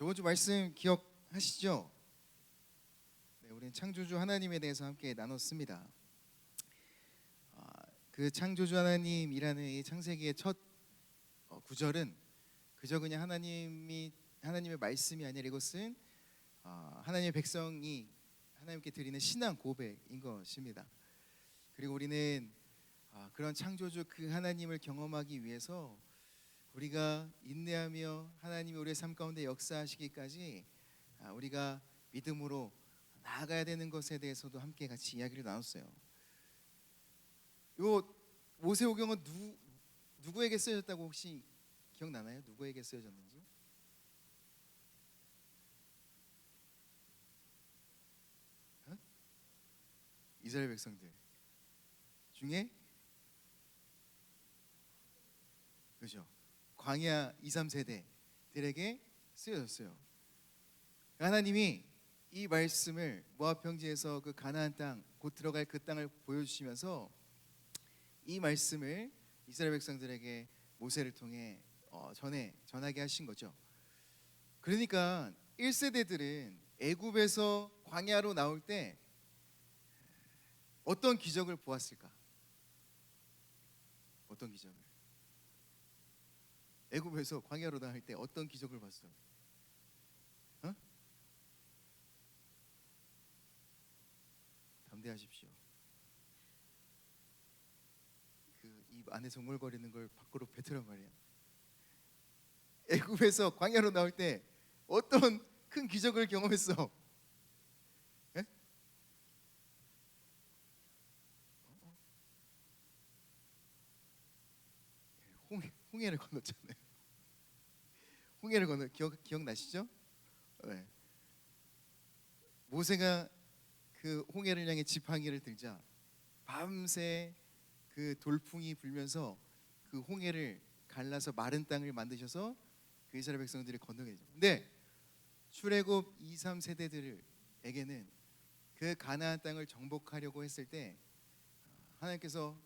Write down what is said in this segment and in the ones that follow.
저번 주 말씀 기억하시죠? 네, 우리는 창조주 하나님에 대해서 함께 나눴습니다. 그 창조주 하나님이라는 이 창세기의 첫 구절은 그저 그냥 하나님의 말씀이 아니라 이것은 하나님의 백성이 하나님께 드리는 신앙 고백인 것입니다. 그리고 우리는 그런 창조주 그 하나님을 경험하기 위해서 우리가 인내하며 하나님이 우리의 삶 가운데 역사하시기까지 우리가 믿음으로 나아가야 되는 것에 대해서도 함께 같이 이야기를 나눴어요. 요 모세오경은 누구에게 쓰여졌다고 혹시 기억나나요? 누구에게 쓰여졌는지? 이스라엘 백성들 중에 그죠? 광야 2, 3세대들에게 쓰여졌어요. 하나님이 이 말씀을 모압 평지에서 그 가나안 땅, 곧 들어갈 그 땅을 보여주시면서 이 말씀을 이스라엘 백성들에게 모세를 통해 전하게 하신 거죠. 그러니까 1세대들은 애굽에서 광야로 나올 때 어떤 기적을 보았을까? 어떤 기적을? 애굽에서 광야로 나올 때 어떤 기적을 봤어? 담대하십시오. 그 입 안에 정물거리는 걸 밖으로 뱉으란 말이야. 애굽에서 광야로 나올 때 어떤 큰 기적을 경험했어? 예? 홍해를 건넜잖아요. 홍해를 건너 기억나시죠? 네. 모세가 그 홍해를 향해 지팡이를 들자 밤새 그 돌풍이 불면서 그 홍해를 갈라서 마른 땅을 만드셔서 그 이스라엘 백성들이 건너게 되죠. 근데 출애굽 2, 3세대들에게는 그 가나안 땅을 정복하려고 했을 때 하나님께서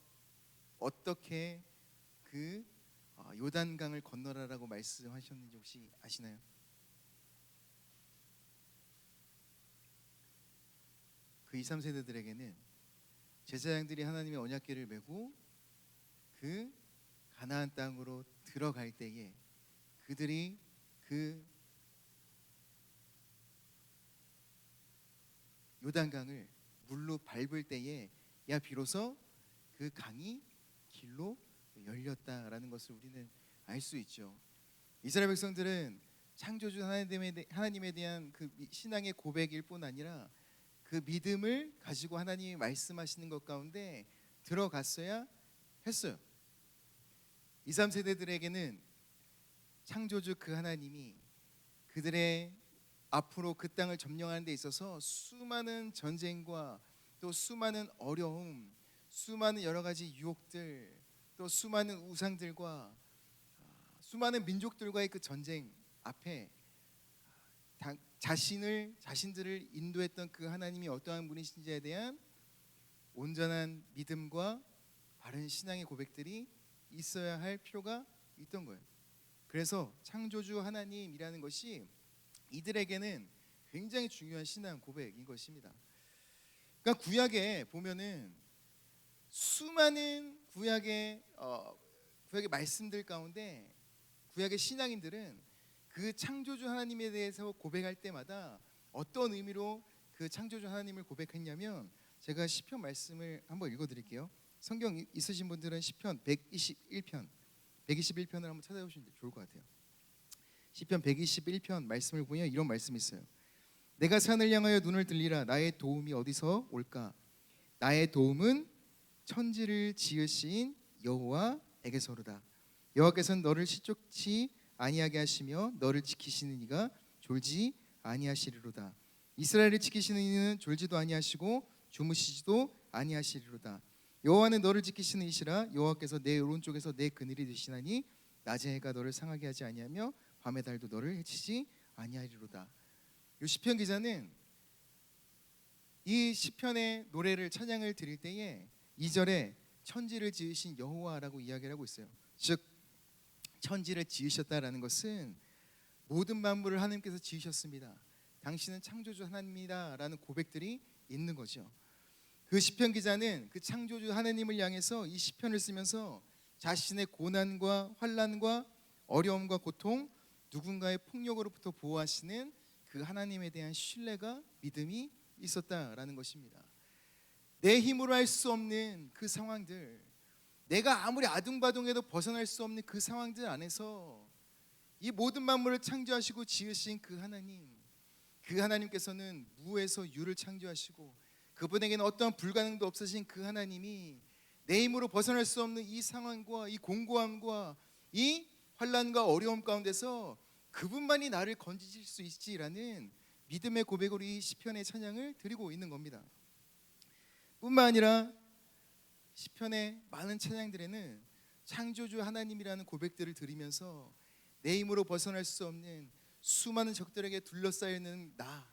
어떻게 그 요단강을 건너라라고 말씀하셨는지 혹시 아시나요? 그 2, 3세대들에게는 제사장들이 하나님의 언약궤를 메고 그 가나안 땅으로 들어갈 때에 그들이 그 요단강을 물로 밟을 때에 야 비로소 그 강이 길로 열렸다라는 것을 우리는 알 수 있죠. 이스라엘 백성들은 창조주 하나님에 대한 그 신앙의 고백일 뿐 아니라 그 믿음을 가지고 하나님이 말씀하시는 것 가운데 들어갔어야 했어요. 2, 3세대들에게는 창조주 그 하나님이 그들의 앞으로 그 땅을 점령하는 데 있어서 수많은 전쟁과 또 수많은 어려움, 수많은 여러 가지 유혹들, 또 수많은 우상들과 수많은 민족들과의 그 전쟁 앞에 자신들을 인도했던 그 하나님이 어떠한 분이신지에 대한 온전한 믿음과 바른 신앙의 고백들이 있어야 할 필요가 있던 거예요. 그래서 창조주 하나님이라는 것이 이들에게는 굉장히 중요한 신앙 고백인 것입니다. 그러니까 구약에 보면은 수많은 구약의 말씀들 가운데 구약의 신앙인들은 그 창조주 하나님에 대해서 고백할 때마다 어떤 의미로 그 창조주 하나님을 고백했냐면 제가 시편 말씀을 한번 읽어드릴게요. 성경 있으신 분들은 시편 121편을 한번 찾아보시면 좋을 것 같아요. 시편 121편 말씀을 보면 이런 말씀이 있어요. 내가 산을 향하여 눈을 들리라. 나의 도움이 어디서 올까? 나의 도움은 천지를 지으신 여호와에게서로다. 여호와께서는 너를 시족치 아니하게 하시며 너를 지키시는 이가 졸지 아니하시리로다. 이스라엘을 지키시는 이는 졸지도 아니하시고 주무시지도 아니하시리로다. 여호와는 너를 지키시는 이시라. 여호와께서 내 오른쪽에서 내 그늘이 되시나니 낮의 해가 너를 상하게 하지 아니하며 밤의 달도 너를 해치지 아니하리로다. 이 시편 기자는 이 시편의 노래를 찬양을 드릴 때에 2절에 천지를 지으신 여호와라고 이야기를 하고 있어요. 즉 천지를 지으셨다라는 것은 모든 만물을 하나님께서 지으셨습니다. 당신은 창조주 하나님이다라는 고백들이 있는 거죠. 그 시편 기자는 그 창조주 하나님을 향해서 이 시편을 쓰면서 자신의 고난과 환난과 어려움과 고통, 누군가의 폭력으로부터 보호하시는 그 하나님에 대한 신뢰가 믿음이 있었다라는 것입니다. 내 힘으로 할 수 없는 그 상황들, 내가 아무리 아둥바둥해도 벗어날 수 없는 그 상황들 안에서 이 모든 만물을 창조하시고 지으신 그 하나님, 그 하나님께서는 무에서 유를 창조하시고 그분에게는 어떠한 불가능도 없으신 그 하나님이 내 힘으로 벗어날 수 없는 이 상황과 이 공고함과 이 환난과 어려움 가운데서 그분만이 나를 건지실 수 있지라는 믿음의 고백으로 이 시편의 찬양을 드리고 있는 겁니다. 뿐만 아니라 시편의 많은 찬양들에는 창조주 하나님이라는 고백들을 드리면서 내 힘으로 벗어날 수 없는 수많은 적들에게 둘러싸여 있는 나,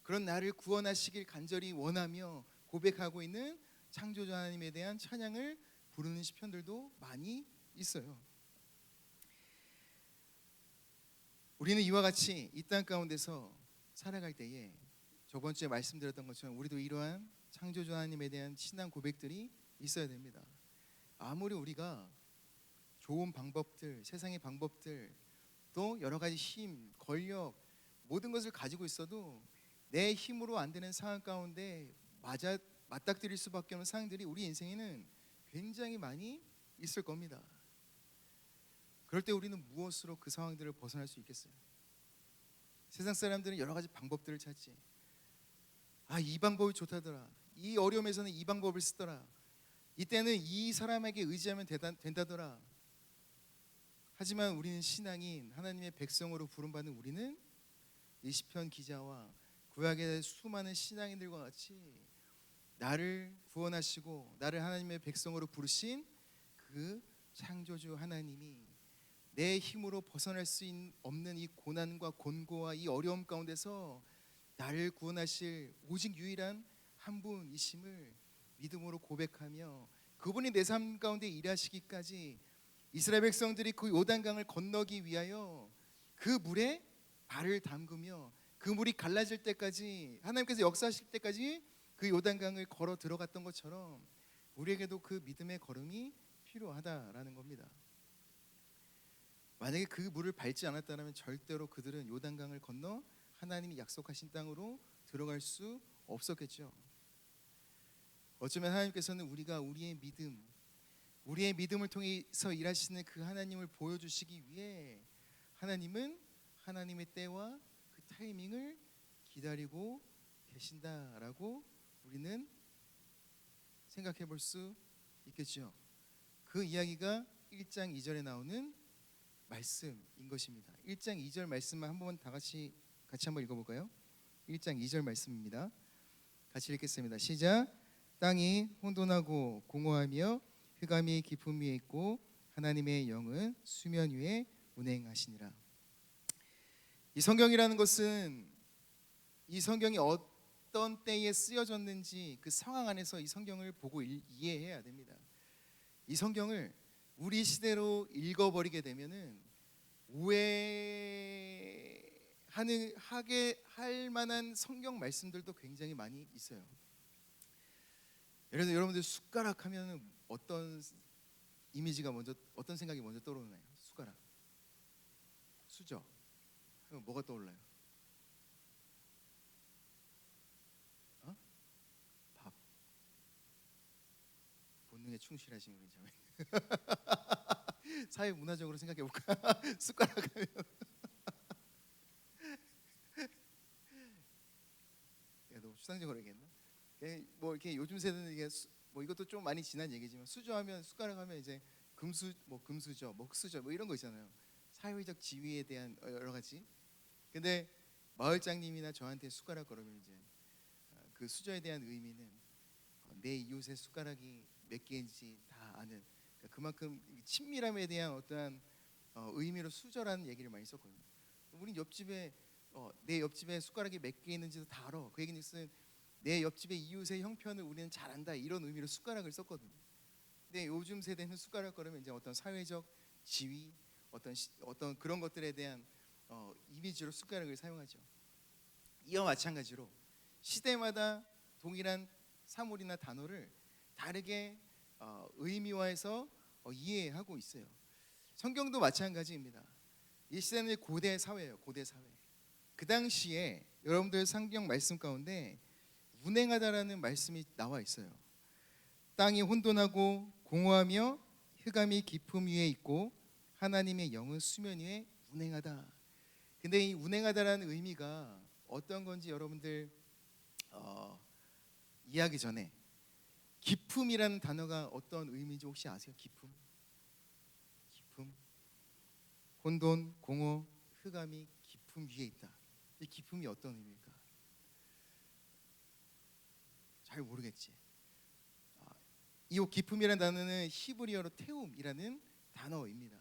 그런 나를 구원하시길 간절히 원하며 고백하고 있는 창조주 하나님에 대한 찬양을 부르는 시편들도 많이 있어요. 우리는 이와 같이 이 땅 가운데서 살아갈 때에 저번 주에 말씀드렸던 것처럼 우리도 이러한 창조주 하나님에 대한 신앙 고백들이 있어야 됩니다. 아무리 우리가 좋은 방법들, 세상의 방법들, 또 여러 가지 힘, 권력, 모든 것을 가지고 있어도 내 힘으로 안 되는 상황 가운데 맞닥뜨릴 수밖에 없는 상황들이 우리 인생에는 굉장히 많이 있을 겁니다. 그럴 때 우리는 무엇으로 그 상황들을 벗어날 수 있겠어요? 세상 사람들은 여러 가지 방법들을 찾지. 이 방법이 좋다더라. 이 어려움에서는 이 방법을 쓰더라. 이때는 이 사람에게 의지하면 된다더라. 하지만 우리는 신앙인 하나님의 백성으로 부름받는 우리는 이 시편 기자와 구약의 수많은 신앙인들과 같이 나를 구원하시고 나를 하나님의 백성으로 부르신 그 창조주 하나님이 내 힘으로 벗어날 수 없는 이 고난과 곤고와 이 어려움 가운데서 나를 구원하실 오직 유일한 한 분이심을 믿음으로 고백하며 그분이 내 삶 가운데 일하시기까지 이스라엘 백성들이 그 요단강을 건너기 위하여 그 물에 발을 담그며 그 물이 갈라질 때까지 하나님께서 역사하실 때까지 그 요단강을 걸어 들어갔던 것처럼 우리에게도 그 믿음의 걸음이 필요하다라는 겁니다. 만약에 그 물을 밟지 않았다면 절대로 그들은 요단강을 건너 하나님이 약속하신 땅으로 들어갈 수 없었겠죠. 어쩌면 하나님께서는 우리가 우리의 믿음을 통해서 일하시는 그 하나님을 보여주시기 위해 하나님은 하나님의 때와 그 타이밍을 기다리고 계신다라고 우리는 생각해 볼 수 있겠죠. 그 이야기가 1장 2절에 나오는 말씀인 것입니다. 1장 2절 말씀만 한번 다 같이 한번 읽어볼까요? 1장 2절 말씀입니다. 같이 읽겠습니다. 시작. 땅이 혼돈하고 공허하며 흑암이 깊음 위에 있고 하나님의 영은 수면 위에 운행하시니라. 이 성경이라는 것은 이 성경이 어떤 때에 쓰여졌는지 그 상황 안에서 이 성경을 보고 이해해야 됩니다. 이 성경을 우리 시대로 읽어버리게 되면은 할 만한 성경 말씀들도 굉장히 많이 있어요. 예를 들어 여러분들 숟가락 하면은 어떤 생각이 먼저 떠오르나요? 숟가락, 수저 하면 뭐가 떠올라요? 밥. 본능에 충실하신 우리 자매. 사회 문화적으로 생각해 볼까? 숟가락 하면 너무 추상적으로 얘기했나? 뭐 이렇게 요즘 세대는 이게 뭐 이것도 좀 많이 지난 얘기지만 수저하면 숟가락 하면 이제 금수저, 먹수저 뭐 이런 거 있잖아요. 사회적 지위에 대한 여러 가지. 근데 마을장님이나 저한테 숟가락 그러면 이제 그 수저에 대한 의미는 내 이웃의 숟가락이 몇 개인지 다 아는, 그러니까 그만큼 친밀함에 대한 어떠한 의미로 수저라는 얘기를 많이 썼거든요. 우린 내 옆집에 숟가락이 몇 개 있는지도 다 알아. 그 얘기는 내 옆집의 이웃의 형편을 우리는 잘 안다, 이런 의미로 숟가락을 썼거든요. 근데 요즘 세대는 숟가락 그러면 이제 어떤 사회적 지위, 어떤 그런 것들에 대한 이미지로 숟가락을 사용하죠. 이와 마찬가지로 시대마다 동일한 사물이나 단어를 다르게 의미화해서 이해하고 있어요. 성경도 마찬가지입니다. 이 시대는 고대 사회예요. 고대 사회. 그 당시에 여러분들 성경 말씀 가운데 운행하다라는 말씀이 나와 있어요. 땅이 혼돈하고 공허하며 흑암이 깊음 위에 있고 하나님의 영은 수면 위에 운행하다. 근데 이 운행하다라는 의미가 어떤 건지 여러분들 이해하기 전에 깊음이라는 단어가 어떤 의미인지 혹시 아세요? 깊음? 깊음? 혼돈, 공허, 흑암이 깊음 위에 있다. 이 깊음이 어떤 의미일까? 잘 모르겠지. 이 깊음이라는 단어는 히브리어로 테움이라는 단어입니다.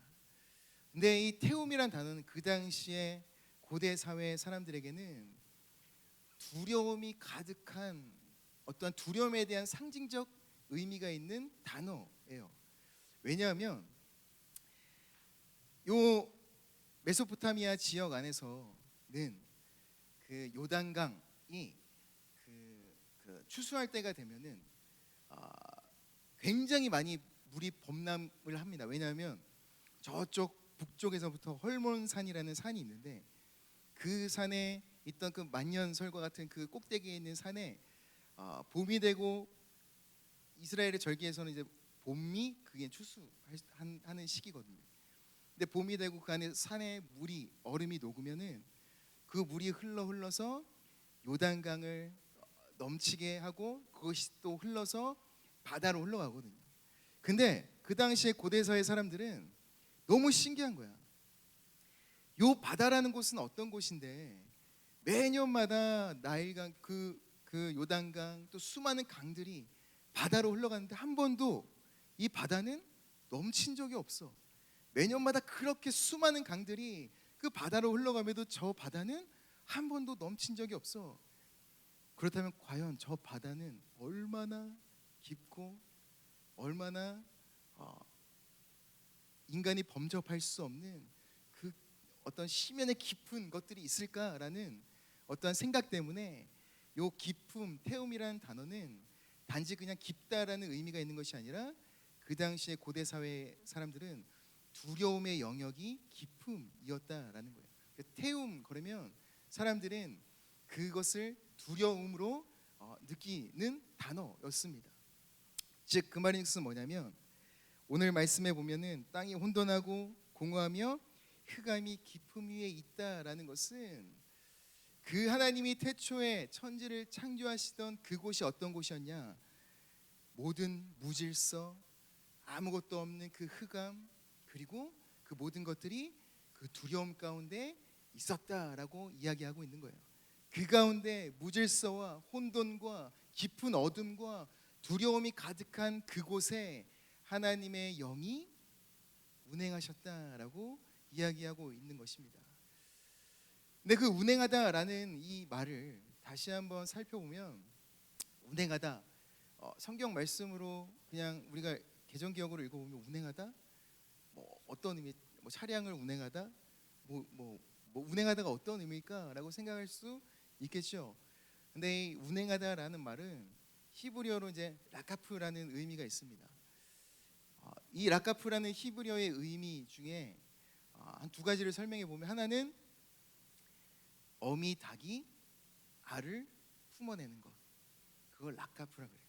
근데 이 테움이라는 단어는 그 당시에 고대 사회 사람들에게는 두려움이 가득한 어떤 두려움에 대한 상징적 의미가 있는 단어예요. 왜냐하면 요 메소포타미아 지역 안에서는 그 요단강이 그 추수할 때가 되면은 굉장히 많이 물이 범람을 합니다. 왜냐하면 저쪽 북쪽에서부터 헐몬산이라는 산이 있는데 그 산에 있던 그 만년설과 같은 그 꼭대기에 있는 산에 봄이 되고 이스라엘의 절기에서는 이제 봄이 그게 추수하는 시기거든요. 근데 봄이 되고 그 안에 산에 물이 얼음이 녹으면은 그 물이 흘러서 요단강을 넘치게 하고 그것이 또 흘러서 바다로 흘러가거든요. 근데 그 당시에 고대사의 사람들은 너무 신기한 거야. 요 바다라는 곳은 어떤 곳인데 매년마다 나일강 그 요단강 또 수많은 강들이 바다로 흘러가는데 한 번도 이 바다는 넘친 적이 없어. 매년마다 그렇게 수많은 강들이 그 바다로 흘러가면도 저 바다는 한 번도 넘친 적이 없어. 그렇다면 과연 저 바다는 얼마나 깊고 얼마나 인간이 범접할 수 없는 그 어떤 심연의 깊은 것들이 있을까라는 어떠한 생각 때문에 요 깊음, 태움이라는 단어는 단지 그냥 깊다라는 의미가 있는 것이 아니라 그 당시에 고대 사회 사람들은 두려움의 영역이 깊음이었다라는 거예요. 태움 그러면 사람들은 그것을 두려움으로 느끼는 단어였습니다. 즉 그 말인 것은 뭐냐면 오늘 말씀에 보면은 땅이 혼돈하고 공허하며 흑암이 깊음 위에 있다라는 것은 그 하나님이 태초에 천지를 창조하시던 그곳이 어떤 곳이었냐? 모든 무질서, 아무것도 없는 그 흑암 그리고 그 모든 것들이 그 두려움 가운데 있었다라고 이야기하고 있는 거예요. 그 가운데 무질서와 혼돈과 깊은 어둠과 두려움이 가득한 그곳에 하나님의 영이 운행하셨다라고 이야기하고 있는 것입니다. 근데 그 운행하다라는 이 말을 다시 한번 살펴보면 운행하다 성경 말씀으로 그냥 우리가 개정기억으로 읽어보면 운행하다 뭐 어떤 의미 뭐 차량을 운행하다 뭐 운행하다가 어떤 의미일까라고 생각할 수 있겠죠. 근데 이 운행하다라는 말은 히브리어로 이제 라카프라는 의미가 있습니다. 이 라카프라는 히브리어의 의미 중에 한 두 가지를 설명해 보면 하나는 어미 닭이 알을 품어내는 것, 그걸 라카프라 그래요.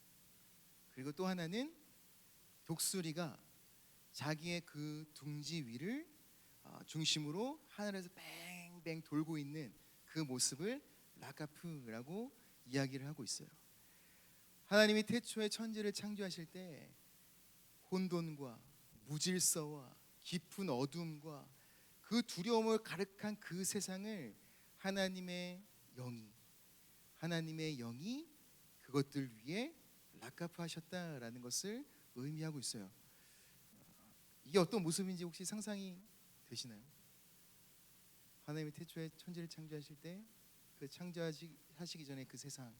그리고 또 하나는 독수리가 자기의 그 둥지 위를 중심으로 하늘에서 뱅뱅 돌고 있는 그 모습을 라카프라고 이야기를 하고 있어요. 하나님이 태초에 천지를 창조하실 때 혼돈과 무질서와 깊은 어둠과 그 두려움을 가득한 그 세상을 하나님의 영이 그것들 위에 라카프하셨다라는 것을 의미하고 있어요. 이게 어떤 모습인지 혹시 상상이 되시나요? 하나님이 태초에 천지를 창조하실 때 그 창조하시기 전에 그 세상,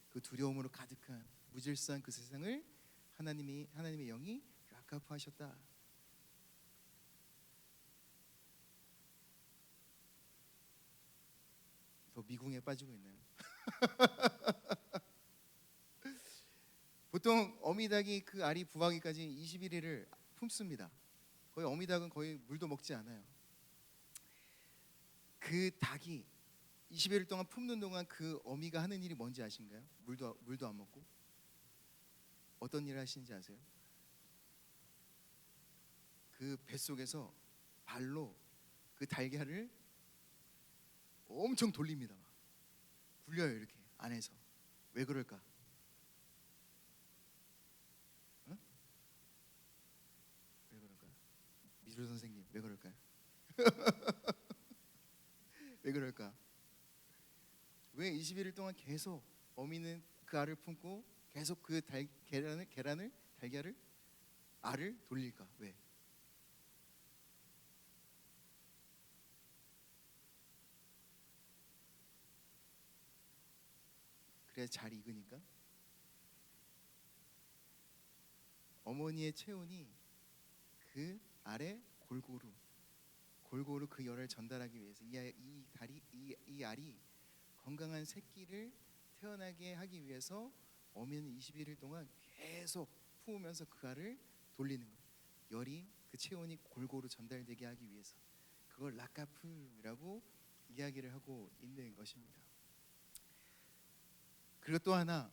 그 두려움으로 가득한 무질서한 그 세상을 하나님의 영이 라카프하셨다. 더 미궁에 빠지고 있나요? 보통 어미닭이 그 알이 부화하기까지 21일을 품습니다. 거의 어미닭은 거의 물도 먹지 않아요. 그 닭이 21일 동안 품는 동안 그 어미가 하는 일이 뭔지 아신가요? 물도 안 먹고 어떤 일을 하시는지 아세요? 그 뱃속에서 발로 그 달걀을 엄청 돌립니다. 막. 굴려요 이렇게 안에서. 왜 그럴까? 어? 왜 그럴까요? 미술 선생님 왜 그럴까요? 왜 그럴까? 왜 21일 동안 계속 어미는 그 알을 품고 계속 그 달걀을 알을 돌릴까? 왜? 그래야 잘 익으니까. 어머니의 체온이 그 알에 골고루 그 열을 전달하기 위해서 이 알이 건강한 새끼를 태어나게 하기 위해서 어미는 21일 동안 계속 품으면서 그 알을 돌리는 거예요. 열이 그 체온이 골고루 전달되게 하기 위해서. 그걸 라카프라고 이야기를 하고 있는 것입니다. 그리고 또 하나,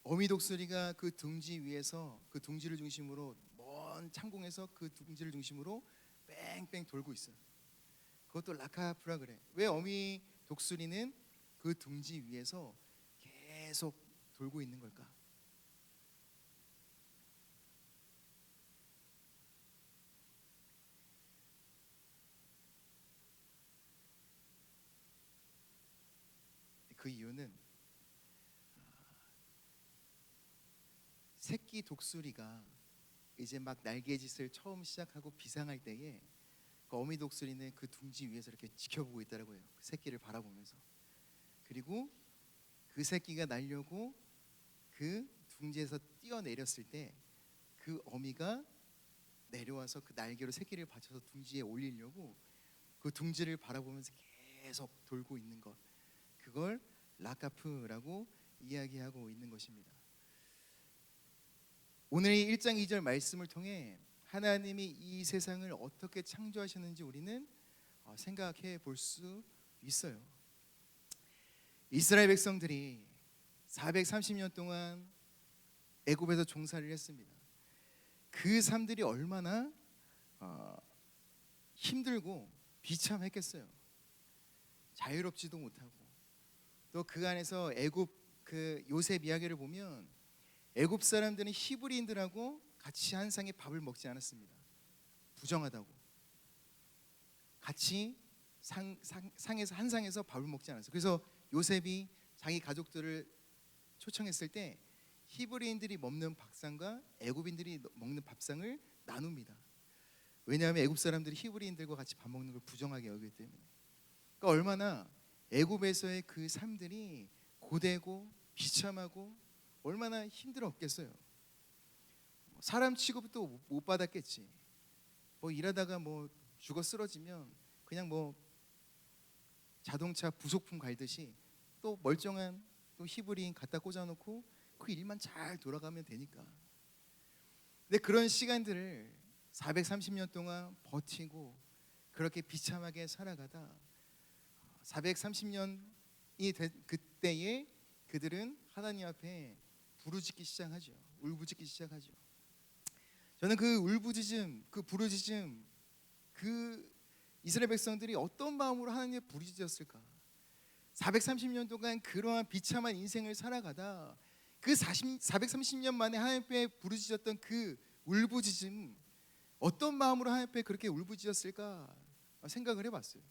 어미 독수리가 그 둥지 위에서 그 둥지를 중심으로 먼 창공에서 그 둥지를 중심으로 뺑뺑 돌고 있어요. 그것도 라카프라 그래. 왜 어미 독수리는 그 둥지 위에서 계속 돌고 있는 걸까? 그 이유는 새끼 독수리가 이제 막 날개짓을 처음 시작하고 비상할 때에 그 어미 독수리는 그 둥지 위에서 이렇게 지켜보고 있다라고 해요. 그 새끼를 바라보면서. 그리고 그 새끼가 날려고 그 둥지에서 뛰어내렸을 때 그 어미가 내려와서 그 날개로 새끼를 받쳐서 둥지에 올리려고 그 둥지를 바라보면서 계속 돌고 있는 것. 그걸 라카프라고 이야기하고 있는 것입니다. 오늘 이 1장 2절 말씀을 통해 하나님이 이 세상을 어떻게 창조하셨는지 우리는 생각해 볼 수 있어요. 이스라엘 백성들이 430년 동안 애굽에서 종살이를 했습니다. 그 삶들이 얼마나 힘들고 비참했겠어요. 자유롭지도 못하고 또 그 안에서 애굽 그 요셉 이야기를 보면 애굽 사람들은 히브리인들하고 같이 한 상에 밥을 먹지 않았습니다. 부정하다고. 같이 상에서 한 상에서 밥을 먹지 않았어요. 그래서 요셉이 자기 가족들을 초청했을 때 히브리인들이 먹는 밥상과 애굽인들이 먹는 밥상을 나눕니다. 왜냐하면 애굽 사람들이 히브리인들과 같이 밥 먹는 걸 부정하게 여기기 때문에. 그러니까 얼마나 애굽에서의 그 삶들이 고되고 비참하고 얼마나 힘들었겠어요. 사람 취급도 못 받았겠지. 뭐 일하다가 뭐 죽어 쓰러지면 그냥 뭐 자동차 부속품 갈듯이 또 멀쩡한 또 히브리인 갖다 꽂아놓고 그 일만 잘 돌아가면 되니까. 근데 그런 시간들을 430년 동안 버티고 그렇게 비참하게 살아가다 430년이 된 그때에 그들은 하나님 앞에 부르짖기 시작하죠. 울부짖기 시작하죠. 저는 그 울부짖음, 그 부르짖음, 그 이스라엘 백성들이 어떤 마음으로 하나님께 부르짖었을까? 430년 동안 그러한 비참한 인생을 살아가다 그 430년 만에 하나님 앞에 부르짖었던 그 울부짖음, 어떤 마음으로 하나님 앞에 그렇게 울부짖었을까 생각을 해봤어요.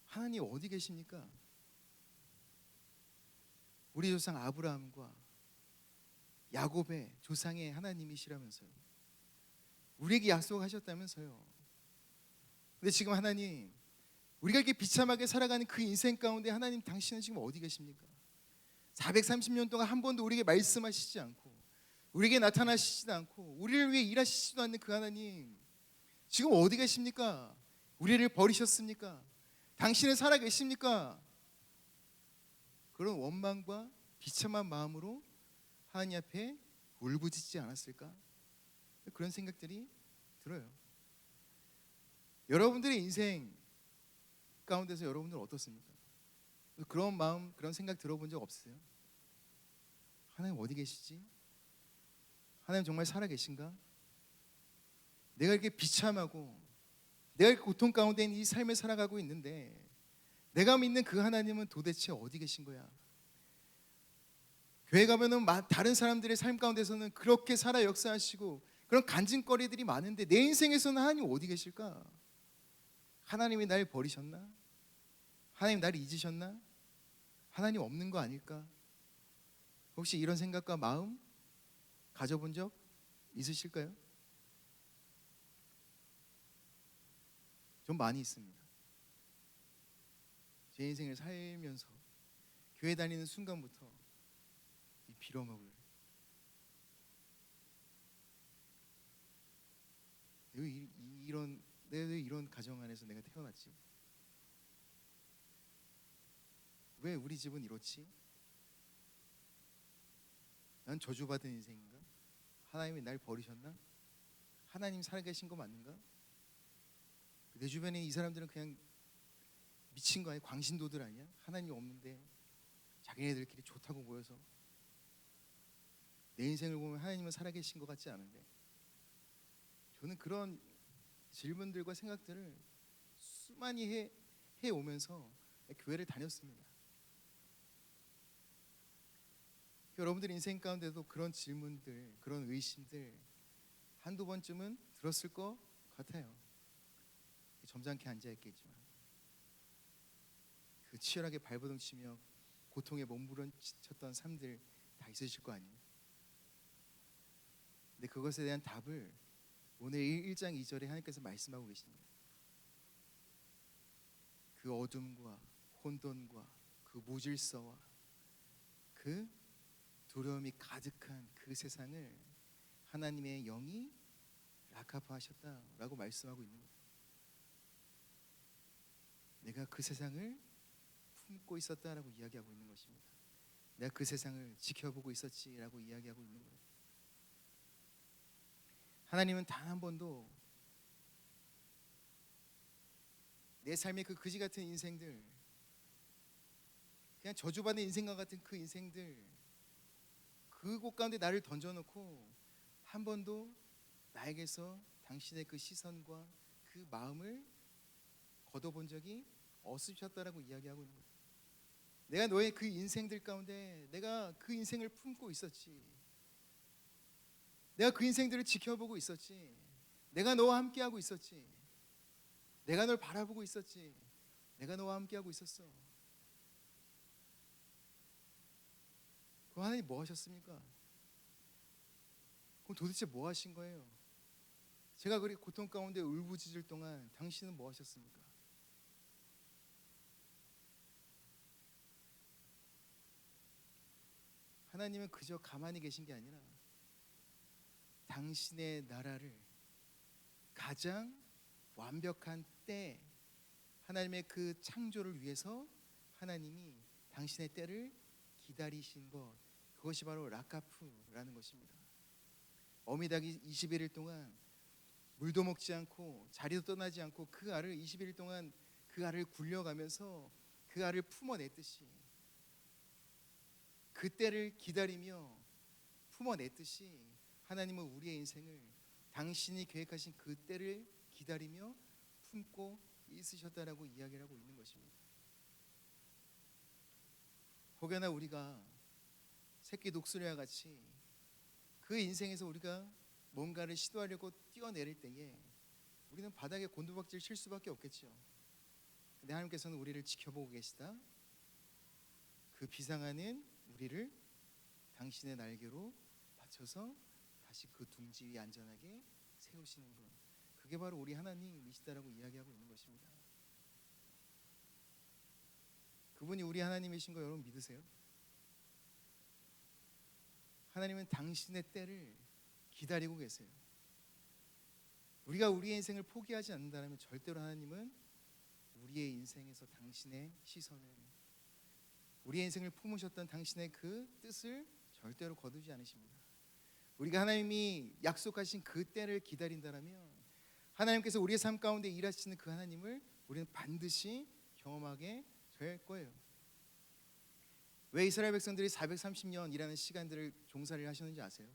하나님 어디 계십니까? 우리 조상 아브라함과 야곱의 조상의 하나님이시라면서요. 우리에게 약속하셨다면서요. 근데 지금 하나님, 우리가 이렇게 비참하게 살아가는 그 인생 가운데 하나님 당신은 지금 어디 계십니까? 430년 동안 한 번도 우리에게 말씀하시지 않고 우리에게 나타나시지도 않고 우리를 위해 일하시지도 않는 그 하나님 지금 어디 계십니까? 우리를 버리셨습니까? 당신은 살아 계십니까? 그런 원망과 비참한 마음으로 하나님 앞에 울부짖지 않았을까? 그런 생각들이 들어요. 여러분들의 인생 가운데서 여러분들은 어떻습니까? 그런 마음, 그런 생각 들어본 적 없으세요? 하나님 어디 계시지? 하나님 정말 살아 계신가? 내가 이렇게 비참하고 내가 이렇게 고통 가운데 이 삶을 살아가고 있는데 내가 믿는 그 하나님은 도대체 어디 계신 거야? 교회 가면은 다른 사람들의 삶 가운데서는 그렇게 살아 역사하시고 그런 간증거리들이 많은데 내 인생에서는 하나님 어디 계실까? 하나님이 날 버리셨나? 하나님 나를 잊으셨나? 하나님 없는 거 아닐까? 혹시 이런 생각과 마음 가져본 적 있으실까요? 좀 많이 있습니다. 제 인생을 살면서 교회 다니는 순간부터 이 빌어먹을 왜 이런 가정 안에서 내가 태어났지? 왜 우리 집은 이렇지? 난 저주받은 인생인가? 하나님이 날 버리셨나? 하나님 살아계신 거 맞는가? 내 주변에 이 사람들은 그냥 미친 거 아니야? 광신도들 아니야? 하나님이 없는데 자기네들끼리 좋다고 모여서 내 인생을 보면 하나님은 살아계신 것 같지 않은데 저는 그런 질문들과 생각들을 수많이 해오면서 교회를 다녔습니다. 여러분들 인생 가운데도 그런 질문들, 그런 의심들 한두 번쯤은 들었을 것 같아요. 점잖게 앉아있겠지만 그 치열하게 발버둥치며 고통에 몸부림쳤던 삶들 다 있으실 거 아니에요. 근데 그것에 대한 답을 오늘 1장 2절에 하나님께서 말씀하고 계십니다. 그 어둠과 혼돈과 그 무질서와 그 두려움이 가득한 그 세상을 하나님의 영이 라카파하셨다라고 말씀하고 있는 거예요. 내가 그 세상을 품고 있었다라고 이야기하고 있는 것입니다. 내가 그 세상을 지켜보고 있었지라고 이야기하고 있는 거예요. 하나님은 단 한 번도 내 삶의 그 그지 같은 인생들, 그냥 저주받은 인생과 같은 그 인생들, 그곳 가운데 나를 던져놓고 한 번도 나에게서 당신의 그 시선과 그 마음을 걷어본 적이 없으셨다라고 이야기하고 있는 거예요. 내가 너의 그 인생들 가운데 내가 그 인생을 품고 있었지. 내가 그 인생들을 지켜보고 있었지. 내가 너와 함께하고 있었지. 내가 널 바라보고 있었지. 내가 너와 함께하고 있었어. 그럼 하나님 뭐 하셨습니까? 그럼 도대체 뭐 하신 거예요? 제가 그렇게 고통 가운데 울부짖을 동안 당신은 뭐 하셨습니까? 하나님은 그저 가만히 계신 게 아니라 당신의 나라를 가장 완벽한 때 하나님의 그 창조를 위해서 하나님이 당신의 때를 기다리신 것, 그것이 바로 라카프라는 것입니다. 어미닭이 21일 동안 물도 먹지 않고 자리도 떠나지 않고 그 알을 21일 동안 그 알을 굴려가면서 그 알을 품어냈듯이 그 때를 기다리며 품어냈듯이 하나님은 우리의 인생을 당신이 계획하신 그 때를 기다리며 품고 있으셨다라고 이야기를 하고 있는 것입니다. 혹여나 우리가 새끼 독수리와 같이 그 인생에서 우리가 뭔가를 시도하려고 뛰어내릴 때에 우리는 바닥에 곤두박질 칠 수밖에 없겠죠. 근데 하나님께서는 우리를 지켜보고 계시다. 그 비상하는 우리를 당신의 날개로 받쳐서 다시 그 둥지 위에 안전하게 세우시는 분, 그게 바로 우리 하나님이시다라고 이야기하고 있는 것입니다. 그분이 우리 하나님이신 거 여러분 믿으세요? 하나님은 당신의 때를 기다리고 계세요. 우리가 우리의 인생을 포기하지 않는다면 절대로 하나님은 우리의 인생에서 당신의 시선을, 우리의 인생을 품으셨던 당신의 그 뜻을 절대로 거두지 않으십니다. 우리가 하나님이 약속하신 그 때를 기다린다면 하나님께서 우리의 삶 가운데 일하시는 그 하나님을 우리는 반드시 경험하게 될 거예요. 왜 이스라엘 백성들이 430년이라는 시간들을 종살이를 하셨는지 아세요?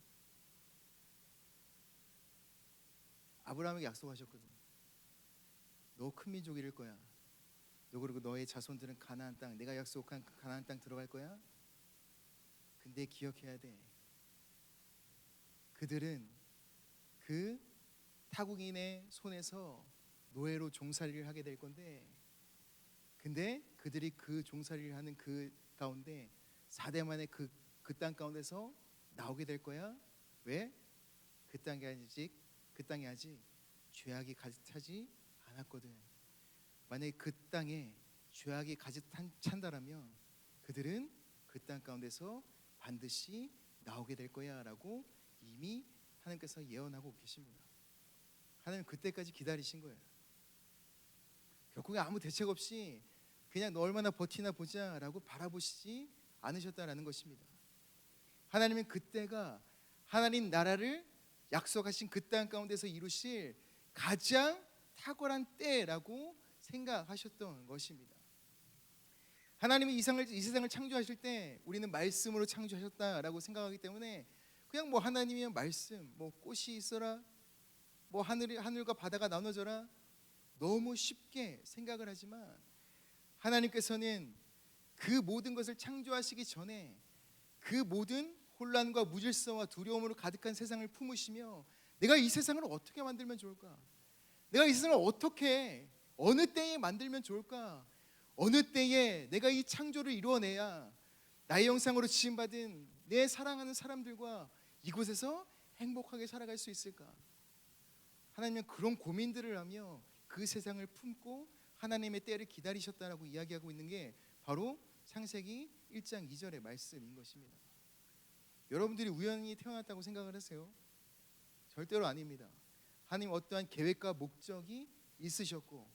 아브라함에게 약속하셨거든요. 너 큰 민족이 될 거야. 너 그리고 너의 자손들은 가나안 땅, 내가 약속한 그 가나안 땅 들어갈 거야. 근데 기억해야 돼. 그들은 그 타국인의 손에서 노예로 종살이를 하게 될 건데, 근데 그들이 그 종살이를 하는 그 가운데 4대 만에 그 땅 가운데서 나오게 될 거야. 왜? 그 땅에 아직 죄악이 가득 차지 않았거든. 만약에 그 땅에 죄악이 가득 찬다라면 그들은 그 땅 가운데서 반드시 나오게 될 거야라고 이미 하나님께서 예언하고 계십니다. 하나님 그때까지 기다리신 거예요. 결국에 아무 대책 없이 그냥 너 얼마나 버티나 보자라고 바라보시지 않으셨다라는 것입니다. 하나님은 그때가 하나님 나라를 약속하신 그 땅 가운데서 이루실 가장 탁월한 때라고 생각하셨던 것입니다. 하나님이 이 세상을 창조하실 때 우리는 말씀으로 창조하셨다라고 생각하기 때문에 그냥 뭐 하나님이면 말씀, 뭐 꽃이 있어라, 뭐 하늘과 바다가 나눠져라, 너무 쉽게 생각을 하지만 하나님께서는 그 모든 것을 창조하시기 전에 그 모든 혼란과 무질서와 두려움으로 가득한 세상을 품으시며 내가 이 세상을 어떻게 만들면 좋을까? 내가 이 세상을 어떻게 어느 때에 만들면 좋을까? 어느 때에 내가 이 창조를 이루어내야 나의 형상으로 지음받은 내 사랑하는 사람들과 이곳에서 행복하게 살아갈 수 있을까? 하나님은 그런 고민들을 하며 그 세상을 품고 하나님의 때를 기다리셨다라고 이야기하고 있는 게 바로 창세기 1장 2절의 말씀인 것입니다. 여러분들이 우연히 태어났다고 생각을 하세요? 절대로 아닙니다. 하나님 어떠한 계획과 목적이 있으셨고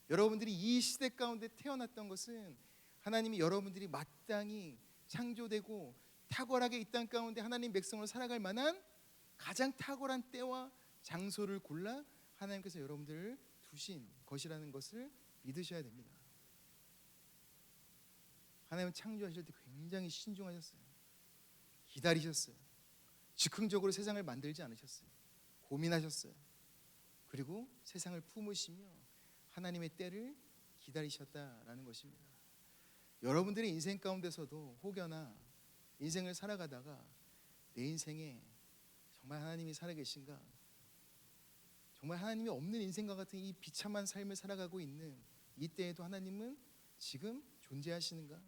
여러분들이 이 시대 가운데 태어났던 것은 하나님이 여러분들이 마땅히 창조되고 탁월하게 이 땅 가운데 하나님 백성으로 살아갈 만한 가장 탁월한 때와 장소를 골라 하나님께서 여러분들을 두신 것이라는 것을 믿으셔야 됩니다. 하나님은 창조하실 때 굉장히 신중하셨어요. 기다리셨어요. 즉흥적으로 세상을 만들지 않으셨어요. 고민하셨어요. 그리고 세상을 품으시며 하나님의 때를 기다리셨다라는 것입니다. 여러분들의 인생 가운데서도 혹여나 인생을 살아가다가 내 인생에 정말 하나님이 살아계신가, 정말 하나님이 없는 인생과 같은 이 비참한 삶을 살아가고 있는 이때에도 하나님은 지금 존재하시는가,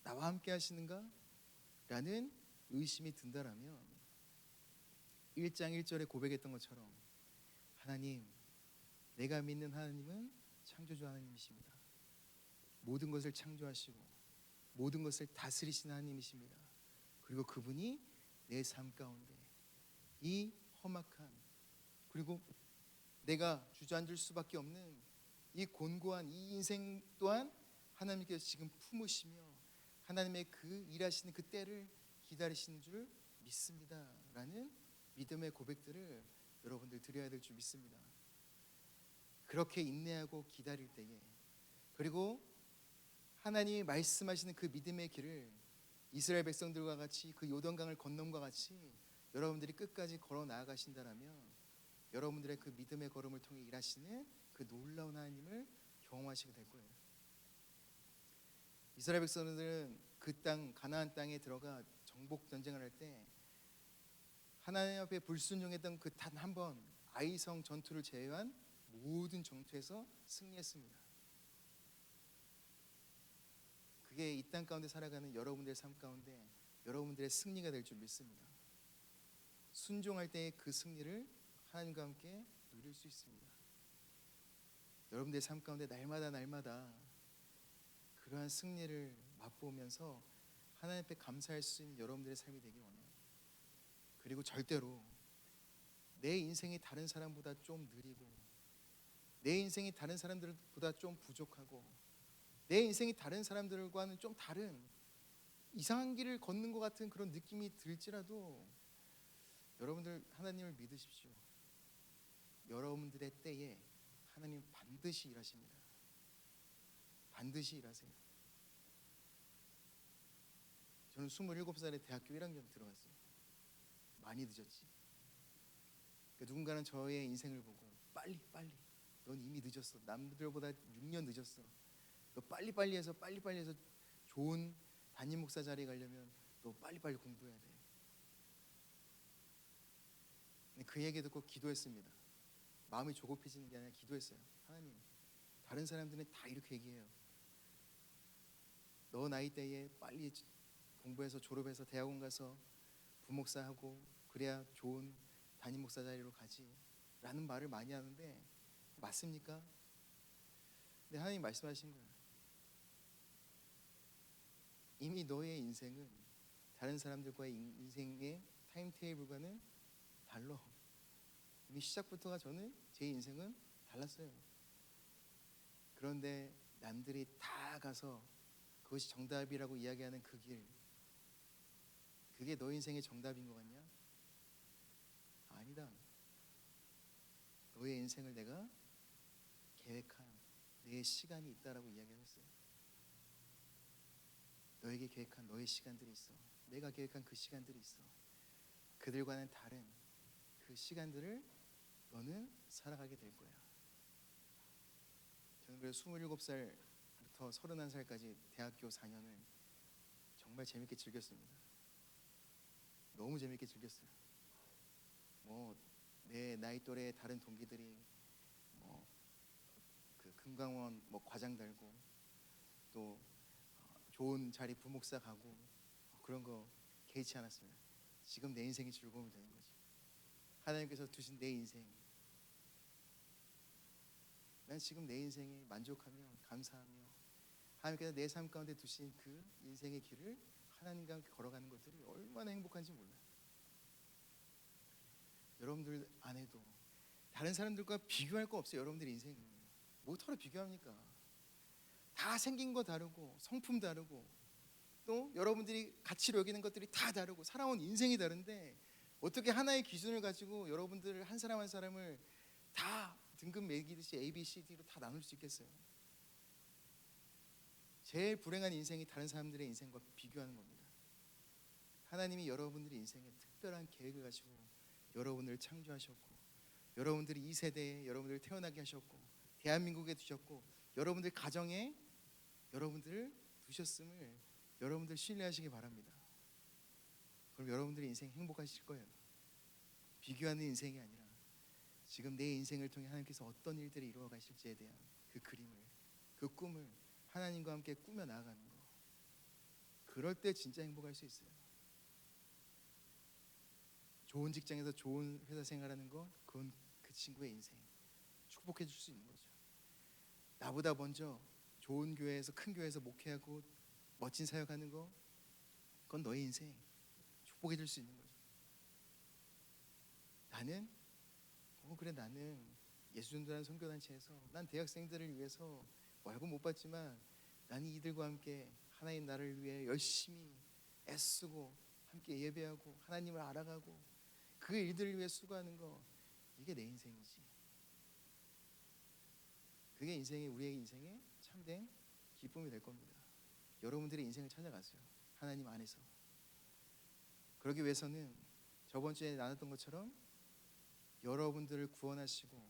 나와 함께 하시는가 라는 의심이 든다라면 1장 1절에 고백했던 것처럼 하나님, 내가 믿는 하나님은 창조주 하나님이십니다. 모든 것을 창조하시고 모든 것을 다스리시는 하나님이십니다. 그리고 그분이 내 삶 가운데 이 험악한, 그리고 내가 주저앉을 수밖에 없는 이 곤고한 이 인생 또한 하나님께서 지금 품으시며 하나님의 그 일하시는 그 때를 기다리시는 줄 믿습니다 라는 믿음의 고백들을 여러분들 드려야 될 줄 믿습니다. 그렇게 인내하고 기다릴 때에, 그리고 하나님이 말씀하시는 그 믿음의 길을 이스라엘 백성들과 같이 그 요단강을 건nom과 같이 여러분들이 끝까지 걸어 나아가신다라면 여러분들의 그 믿음의 걸음을 통해 일하시는 그 놀라운 하나님을 경험하시게 될 거예요. 이스라엘 백성들은 그 땅 가나안 땅에 들어가 정복 전쟁을 할 때 하나님 앞에 불순종했던 그 단 한 번 아이성 전투를 제외한 모든 전투에서 승리했습니다. 그게 이 땅 가운데 살아가는 여러분들의 삶 가운데 여러분들의 승리가 될 줄 믿습니다. 순종할 때의 그 승리를 하나님과 함께 누릴 수 있습니다. 여러분들의 삶 가운데 날마다 그러한 승리를 맛보면서 하나님 앞에 감사할 수 있는 여러분들의 삶이 되길 원해요. 그리고 절대로 내 인생이 다른 사람보다 좀 느리고 내 인생이 다른 사람들보다 좀 부족하고 내 인생이 다른 사람들과는 좀 다른 이상한 길을 걷는 것 같은 그런 느낌이 들지라도 여러분들 하나님을 믿으십시오. 여러분들의 때에 하나님 반드시 일하십니다. 반드시 일하세요. 저는 27살에 대학교 1학년 들어갔어요. 많이 늦었지. 그러니까 누군가는 저의 인생을 보고 빨리 넌 이미 늦었어. 남들보다 6년 늦었어. 너 빨리 해서 좋은 담임 목사 자리에 가려면 너 빨리 공부해야 돼. 그 얘기 듣고 기도했습니다. 마음이 조급해지는 게 아니라 기도했어요. 하나님, 다른 사람들은 다 이렇게 얘기해요. 너 나이 때에 빨리 공부해서 졸업해서 대학원 가서 부목사하고 그래야 좋은 담임 목사 자리로 가지 라는 말을 많이 하는데 맞습니까? 근데 하나님 말씀하신 거예요. 이미 너의 인생은 다른 사람들과의 인생의 타임테이블과는 달라. 이미 시작부터가 저는 제 인생은 달랐어요. 그런데 남들이 다 가서 그것이 정답이라고 이야기하는 그 길, 그게 너 인생의 정답인 것 같냐? 아니다. 너의 인생을 내가 계획한 내 시간이 있다라고 이야기했어요. 너에게 계획한 너의 시간들이 있어. 내가 계획한 그 시간들이 있어. 그들과는 다른 그 시간들을 너는 살아가게 될 거야. 저는 그래서 27살부터 31살까지 대학교 4년을 정말 재밌게 즐겼습니다. 너무 재밌게 즐겼어요. 내 나이 또래 다른 동기들이 그 금강원 과장 달고 또 좋은 자리 부목사 가고 그런 거 개의치 않았습니다. 지금 내 인생이 즐거움이 되는 거지. 하나님께서 두신 내 인생, 난 지금 내 인생에 만족하며 감사하며 하나님께서 내 삶 가운데 두신 그 인생의 길을 하나님과 함께 걸어가는 것들이 얼마나 행복한지 몰라요. 여러분들 안에도 다른 사람들과 비교할 거 없어요. 여러분들 인생은 뭐하러 비교합니까? 다 생긴 거 다르고 성품 다르고 또 여러분들이 가치로 여기는 것들이 다 다르고 살아온 인생이 다른데 어떻게 하나의 기준을 가지고 여러분들 한 사람 한 사람을 다 등급 매기듯이 A, B, C, D로 다 나눌 수 있겠어요? 제일 불행한 인생이 다른 사람들의 인생과 비교하는 겁니다. 하나님이 여러분들의 인생에 특별한 계획을 가지고 여러분들을 창조하셨고 여러분들이 이 세대에 여러분들을 태어나게 하셨고 대한민국에 두셨고 여러분들 가정에 여러분들을 두셨음을 여러분들 신뢰하시기 바랍니다. 그럼 여러분들의 인생 행복하실 거예요. 비교하는 인생이 아니라 지금 내 인생을 통해 하나님께서 어떤 일들을 이루어 가실지에 대한 그 그림을, 그 꿈을 하나님과 함께 꾸며 나아가는 거. 그럴 때 진짜 행복할 수 있어요. 좋은 직장에서 좋은 회사 생활하는 거, 그건 그 친구의 인생 축복해 줄 수 있는 거죠. 나보다 먼저 좋은 교회에서 큰 교회에서 목회하고 멋진 사역하는 거, 그건 너의 인생 축복해 줄 수 있는 거죠. 나는 그래 나는 예수전도라는 선교단체에서 난 대학생들을 위해서 월급 못 받지만 나는 이들과 함께 하나님 나라를 위해 열심히 애쓰고 함께 예배하고 하나님을 알아가고 그 일들을 위해 수고하는 거, 이게 내 인생이지. 그게 우리의 인생의 참된 기쁨이 될 겁니다. 여러분들의 인생을 찾아가세요. 하나님 안에서. 그러기 위해서는 저번 주에 나눴던 것처럼 여러분들을 구원하시고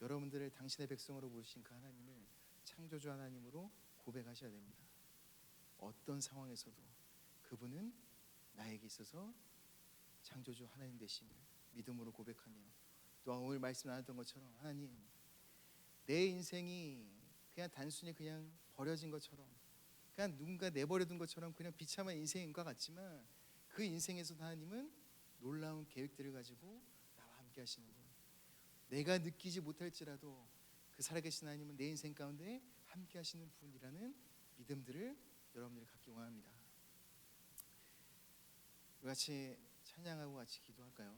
여러분들을 당신의 백성으로 부르신 그 하나님을 창조주 하나님으로 고백하셔야 됩니다. 어떤 상황에서도 그분은 나에게 있어서 창조주 하나님 되심을 믿음으로 고백하며, 또한 오늘 말씀 나눴던 것처럼 하나님, 내 인생이 그냥 단순히 그냥 버려진 것처럼, 그냥 누군가 내버려둔 것처럼 그냥 비참한 인생인 것 같지만 그 인생에서 하나님은 놀라운 계획들을 가지고 나와 함께 하시는 분, 내가 느끼지 못할지라도 그 살아계신 하나님은 내 인생 가운데 함께 하시는 분이라는 믿음들을 여러분들이 갖기 원합니다. 우리 같이 찬양하고 같이 기도할까요?